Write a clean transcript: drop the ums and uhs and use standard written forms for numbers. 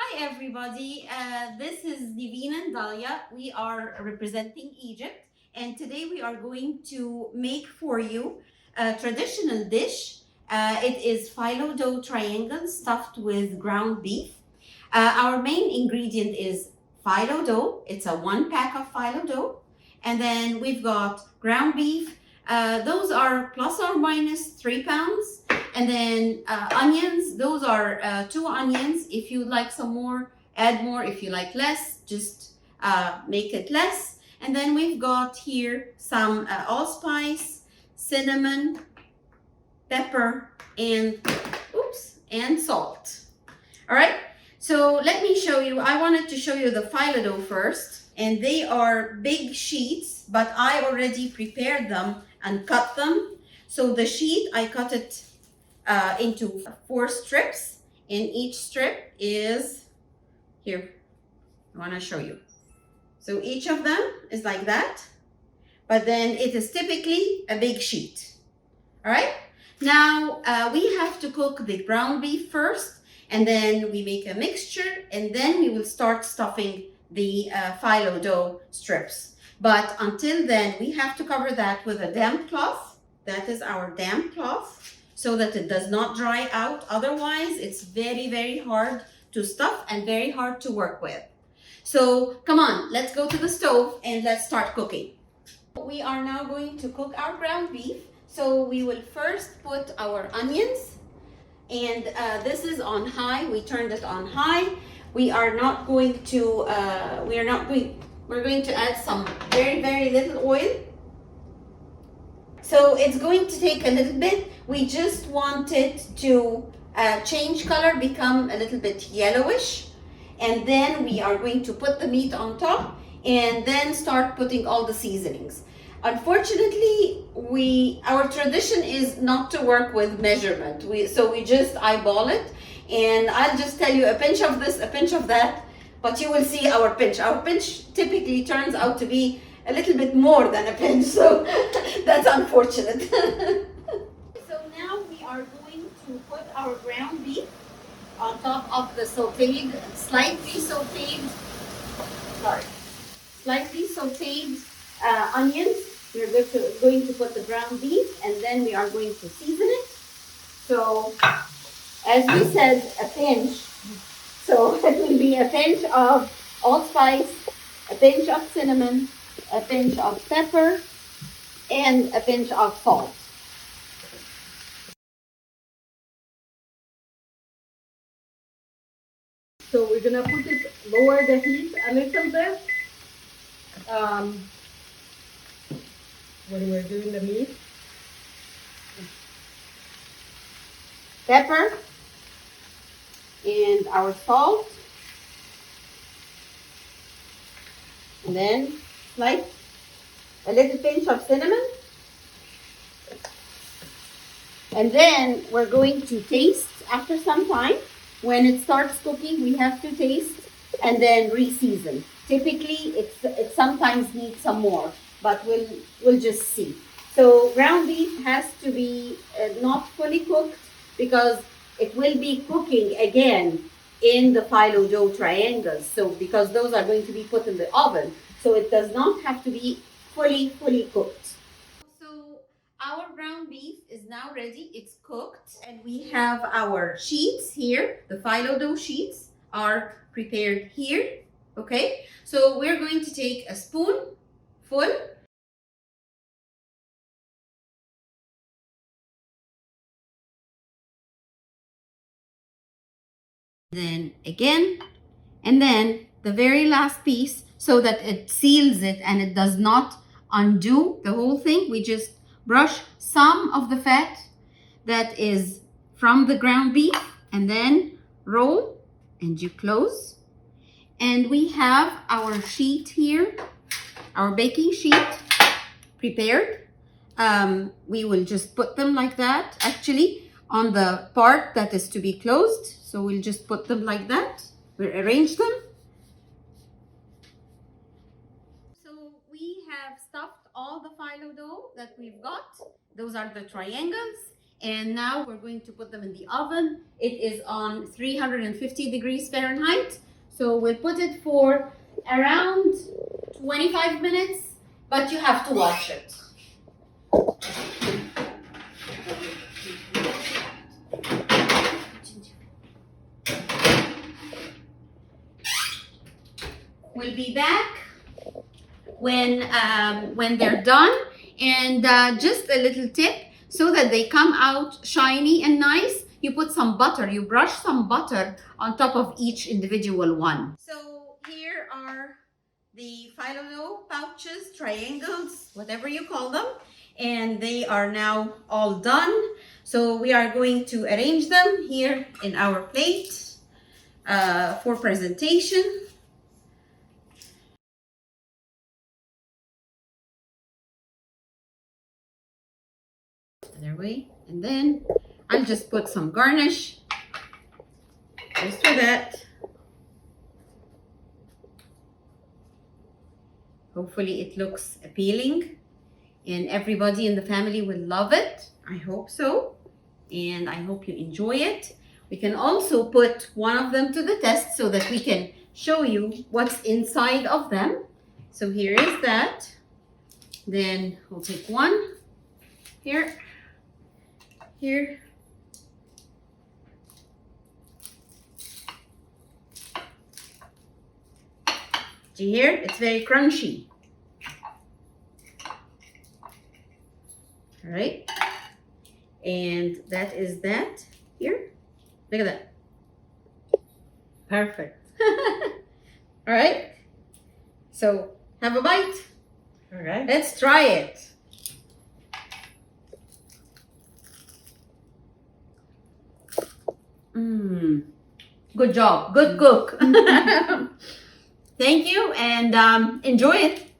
Hi everybody, this is Niveen and Dalia. We are representing Egypt, and today we are going to make for you a traditional dish. It is phyllo dough triangle stuffed with ground beef. Our main ingredient is phyllo dough. It's a 1 pack of phyllo dough, and then we've got ground beef. Those are plus or minus 3 pounds. And then onions, those are 2 onions. If you'd like some more, add more. If you like less, just make it less. And then we've got here some allspice, cinnamon, pepper, and salt. All right, so let me show you. I wanted to show you the phyllo dough first. And they are big sheets, but I already prepared them and cut them. So the sheet, I cut it into 4 strips, and each strip is here. I want to show you. So each of them is like that, but then it is typically a big sheet. All right, now we have to cook the ground beef first, and then we make a mixture, and then we will start stuffing the phyllo dough strips. But until then, we have to cover that with a damp cloth. That is our damp cloth, so that it does not dry out. Otherwise, it's very, very hard to stuff and very hard to work with. So come on, let's go to the stove and let's start cooking. We are now going to cook our ground beef. So we will first put our onions, and this is on high. We turned it on high. We are not going to, we're going to add some very, very little oil. So it's going to take a little bit. We just want it to change color, become a little bit yellowish. And then we are going to put the meat on top and then start putting all the seasonings. Unfortunately, our tradition is not to work with measurement. So we just eyeball it, and I'll just tell you a pinch of this, a pinch of that, but you will see our pinch. Our pinch typically turns out to be a little bit more than a pinch, so that's unfortunate. So now we are going to put our ground beef on top of the slightly sauteed onions. We're going to put the ground beef, and then we are going to season it. So, as we said, a pinch. So it will be a pinch of allspice, a pinch of cinnamon, a pinch of pepper, and a pinch of salt. So we're gonna put it, lower the heat a little bit. When we're doing the meat. Pepper and our salt, and then like a little pinch of cinnamon, and then we're going to taste after some time. When it starts cooking, we have to taste and then re-season. Typically, it sometimes needs some more, but we'll just see. So ground beef has to be not fully cooked, because it will be cooking again in the phyllo dough triangles. So because those are going to be put in the oven, so it does not have to be fully cooked. So our ground beef is now ready. It's cooked, and we have our sheets here. The phyllo dough sheets are prepared here. Okay, so we're going to take a spoonful. Then again, and then the very last piece, so that it seals it and it does not undo the whole thing. We just brush some of the fat that is from the ground beef, and then roll, and you close. And we have our sheet here, our baking sheet prepared. We will just put them like that, actually, on the part that is to be closed. So we'll just put them like that. We'll arrange them. So we have stuffed all the phyllo dough that we've got. Those are the triangles. And now we're going to put them in the oven. It is on 350 degrees Fahrenheit. So we'll put it for around 25 minutes, but you have to watch it. We'll be back when they're done. And just a little tip, so that they come out shiny and nice, you put some butter, you brush some butter on top of each individual one. So here are the phyllo dough pouches, triangles, whatever you call them, and they are now all done. So we are going to arrange them here in our plate for presentation. Other way, and then I'll just put some garnish just for that. Hopefully it looks appealing and everybody in the family will love it. I hope so, and I hope you enjoy it. We can also put one of them to the test so that we can show you what's inside of them. So here is that. Then we'll take one here. Here. Do you hear? It's very crunchy. All right. And that is that here. Look at that. Perfect. All right. So have a bite. All right. Let's try it. Good job. Good cook. Thank you, and enjoy it.